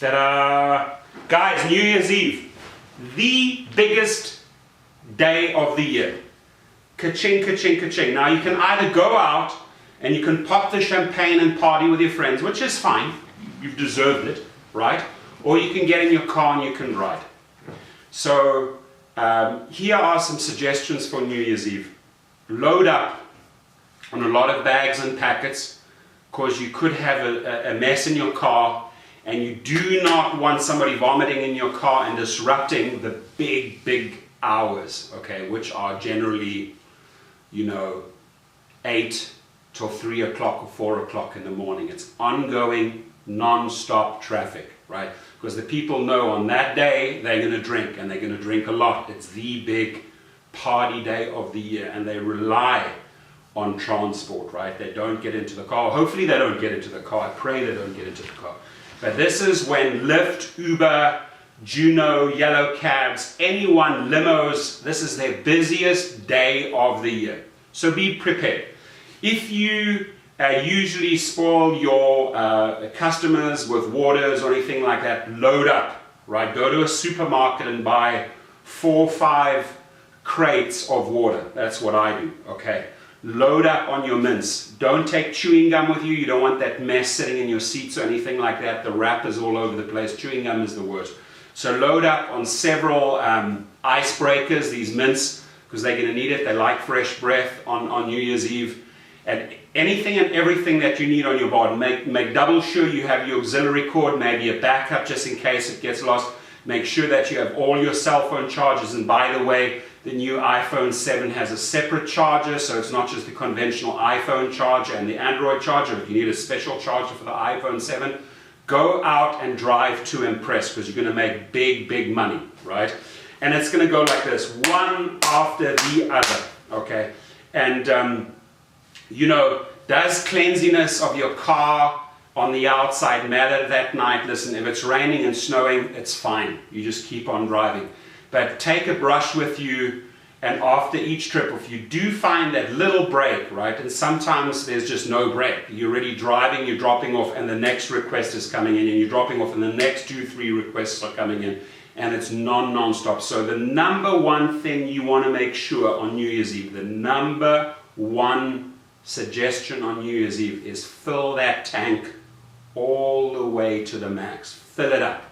Ta-da! Guys, New Year's Eve, the biggest day of the year. Ka-ching, ka-ching, ka-ching. Now you can either go out and you can pop the champagne and party with your friends, which is fine. You've deserved it, right? Or you can get in your car and you can ride. So here are some suggestions for New Year's Eve. Load up on a lot of bags and packets, because you could have a mess in your car, and you do not want somebody vomiting in your car and disrupting the big hours, okay, which are generally, 8 till 3 o'clock or 4 o'clock in the morning. It's ongoing, non-stop traffic, right? Because the people know on that day they're going to drink, and they're going to drink a lot. It's the big party day of the year, and they rely on transport, right? They don't get into the car. Hopefully they don't get into the car. I pray they don't get into the car. But this is when Lyft, Uber, Juno, yellow cabs, anyone, limos, this is their busiest day of the year. So be prepared. If you usually spoil your customers with waters or anything like that, load up, right? Go to a supermarket and buy 4 or 5 crates of water. That's what I do, okay? Load up on your mints. Don't take chewing gum with you. You don't want that mess sitting in your seats or anything like that. The wrappers all over the place. Chewing gum is the worst. So load up on several icebreakers, these mints, because they're going to need it. They like fresh breath on New Year's Eve. And anything and everything that you need on your board. Make double sure you have your auxiliary cord, maybe a backup just in case it gets lost. Make sure that you have all your cell phone chargers. And by the way, the new iPhone 7 has a separate charger, so it's not just the conventional iPhone charger and the Android charger. If you need a special charger for the iPhone 7, go out and drive to impress, because you're going to make big money, right? And it's going to go like this, one after the other, okay? And, does cleanliness of your car on the outside matter that night? Listen, if it's raining and snowing, it's fine. You just keep on driving. But take a brush with you, and after each trip, if you do find that little break, right, and sometimes there's just no break. You're already driving, you're dropping off, and the next request is coming in, and you're dropping off, and the next 2-3 requests are coming in, and it's non-stop. So the number one thing you want to make sure on New Year's Eve, the number one suggestion on New Year's Eve is fill that tank all the way to the max. Fill it up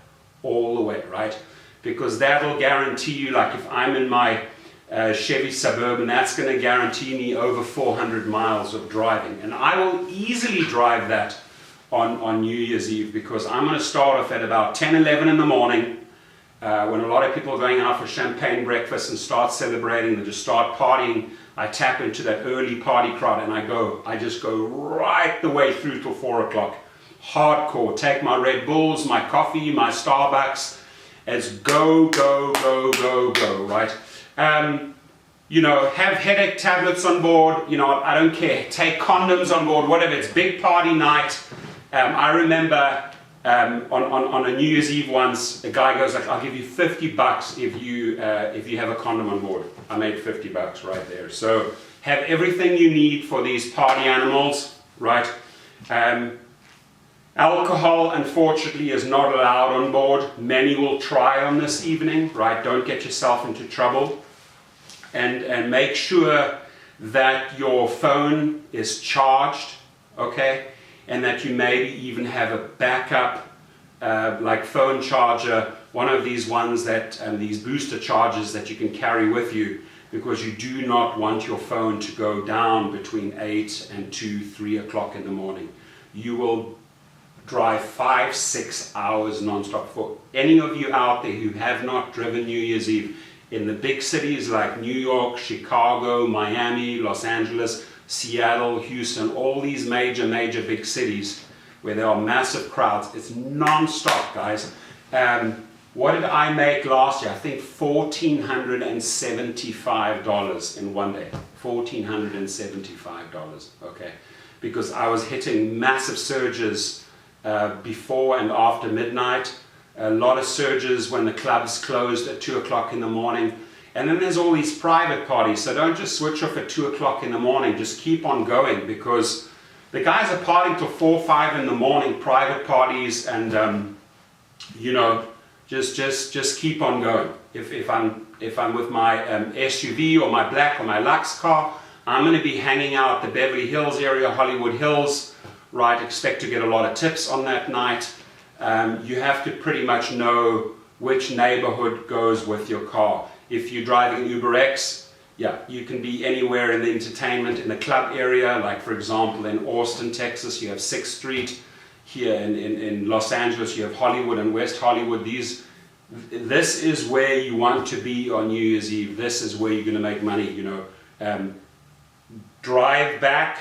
all the way, right? Because that'll guarantee you, like if I'm in my Chevy Suburban, that's going to guarantee me over 400 miles of driving. And I will easily drive that on New Year's Eve, because I'm going to start off at about 10, 11 in the morning, when a lot of people are going out for champagne breakfast and start celebrating, they just start partying. I tap into that early party crowd, and I just go right the way through till 4 o'clock. Hardcore. Take my Red Bulls, my coffee, my Starbucks. It's go, right? Have headache tablets on board. I don't care. Take condoms on board, whatever. It's big party night. I remember on a New Year's Eve once, a guy goes like, "I'll give you $50 if you have a condom on board." I made $50 right there. So have everything you need for these party animals, right? Alcohol, unfortunately, is not allowed on board. Many will try on this evening, right? Don't get yourself into trouble. And make sure that your phone is charged, okay? And that you maybe even have a backup, like phone charger, one of these ones that, these booster chargers that you can carry with you, because you do not want your phone to go down between 8 and 2, 3 o'clock in the morning. You will drive 5-6 hours non-stop. For any of you out there who have not driven New Year's Eve in the big cities like New York, Chicago, Miami, Los Angeles, Seattle, Houston, all these major big cities where there are massive crowds, it's non-stop, guys. What did I make last year? I think $1,475 in one day. $1,475, okay? Because I was hitting massive surges before and after midnight, a lot of surges when the clubs closed at 2 o'clock in the morning, and then there's all these private parties. So don't just switch off at 2 o'clock in the morning, just keep on going, because the guys are partying till 4 or 5 in the morning, private parties, and you know, just keep on going. If I'm with my SUV or my black or my Lux car, I'm going to be hanging out the Beverly Hills area, Hollywood Hills, right? Expect to get a lot of tips on that night. You have to pretty much know which neighborhood goes with your car. If you're driving UberX, yeah, you can be anywhere in the entertainment, in the club area, like for example in Austin, Texas, you have 6th Street. Here in Los Angeles, you have Hollywood and West Hollywood. This is where you want to be on New Year's Eve. This is where you're going to make money, you know. Drive back,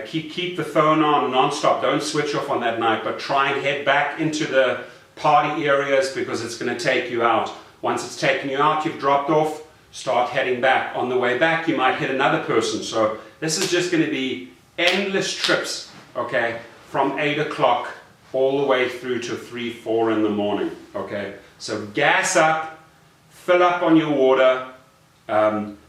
keep the phone on non-stop. Don't switch off on that night, but try and head back into the party areas because it's going to take you out. Once it's taken you out, you've dropped off, start heading back. On the way back, you might hit another person. So this is just going to be endless trips, okay, from 8 o'clock all the way through to 3, 4 in the morning, okay? So gas up, fill up on your water,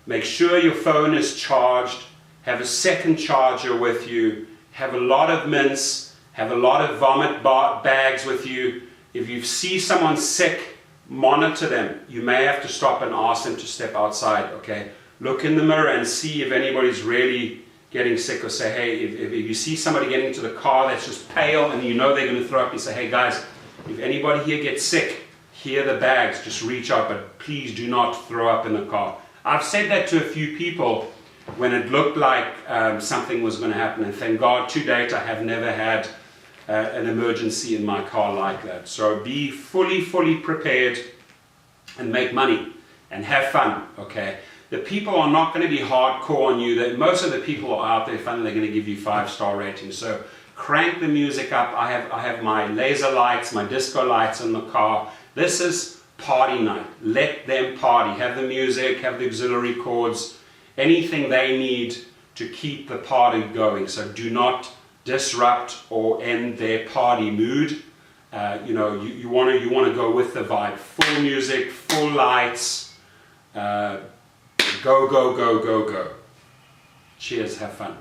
make sure your phone is charged, have a second charger with you, have a lot of mints, have a lot of vomit bags with you. If you see someone sick, monitor them. You may have to stop and ask them to step outside, okay? Look in the mirror and see if anybody's really getting sick, or say, hey, if you see somebody getting into the car that's just pale and you know they're going to throw up, you say, hey guys, if anybody here gets sick, here are the bags, just reach out, but please do not throw up in the car. I've said that to a few people when it looked like something was going to happen, and thank God to date I have never had an emergency in my car like that. So be fully prepared and make money and have fun, okay? The people are not going to be hardcore on you. Most of the people are out there fun, they're going to give you 5-star ratings. So crank the music up. I have my laser lights, my disco lights in the car. This is party night. Let them party. Have the music, have the auxiliary cords, anything they need to keep the party going. So do not disrupt or end their party mood. You know, you want to go with the vibe. Full music, full lights. Go. Cheers, have fun.